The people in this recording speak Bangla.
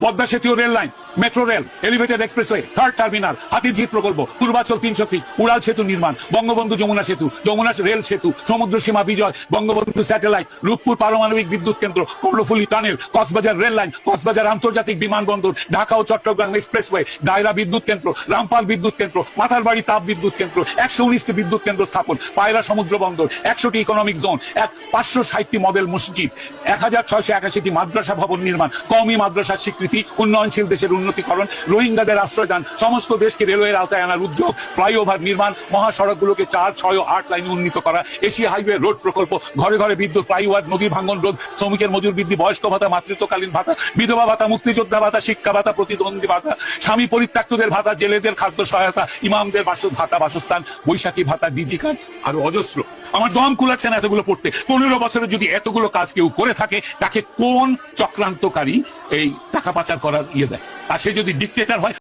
পদ্মা সেতু rail line, metro rail, elevated expressway, third terminal, Hatirjheel প্রকল্প, পূর্বাচল 300 ফিট, উড়াল সেতু নির্মাণ, বঙ্গবন্ধু যমুনা সেতু, যমুনা রেল সেতু, সমুদ্র সীমা বিজয়, বঙ্গবন্ধু স্যাটেলাইট, রূপপুর পারমাণবিক বিদ্যুৎ কেন্দ্র, Karnaphuli tunnel, Cox's Bazar rail line, Cox's Bazar আন্তর্জাতিক বিমানবন্দর, ঢাকা ও চট্টগ্রাম এক্সপ্রেসওয়ে, দায়রা বিদ্যুৎ কেন্দ্র, রামপাল বিদ্যুৎ কেন্দ্র, মাথারবাড়ি তাপ বিদ্যুৎ কেন্দ্র, 119টি বিদ্যুৎ কেন্দ্র স্থাপন, পায়রা সমুদ্র বন্দর, 100টি ইকোনমিক জোন, 560টি মডেল মসজিদ, 1681টি মাদ্রাসা ভবন নির্মাণ, কওমি মাদ্রাসার স্বীকৃতি, উন্নয়নশীল দেশের উন্নতিকরণ, রোহিঙ্গাদের আশ্রয়দান, সমস্ত দেশকে রেলওয়ের আওতায় আনার উদ্যোগ, ফ্লাইওভার নির্মাণ, মহাসড়কগুলোকে 4, 6 ও 8 লাইনে উন্নীত করা, এশিয়া হাইওয়ে রোড প্রকল্প, ঘরে ঘরে বিদ্যুৎ, ফ্লাইওভার, নদী ভাঙ্গন রোধ, শ্রমিকের মজুর বৃদ্ধি, বয়স্ক ভাতা, মাতৃত্বকালীন ভাতা, বিধবা ভাতা, মুক্তিযোদ্ধা ভাতা, শিক্ষা ভাতা, প্রতিদ্বন্দ্বী ভাতা, স্বামী পরিত্যক্তদের ভাতা, জেলেদের খাদ্য সহায়তা, ইমামদের ভাতা, বাসস্থান, বৈশাখী ভাতা, ডিজি কার্ড, আরো অজস্র। আমার দম কুলাচ্ছে না এতগুলো পড়তে। 15 বছরে যদি এতগুলো কাজ কেউ করে থাকে, তাকে কোন চক্রান্তকারী এই টাকা পাচার করার দেয়? আর সে যদি ডিক্টেটর হয়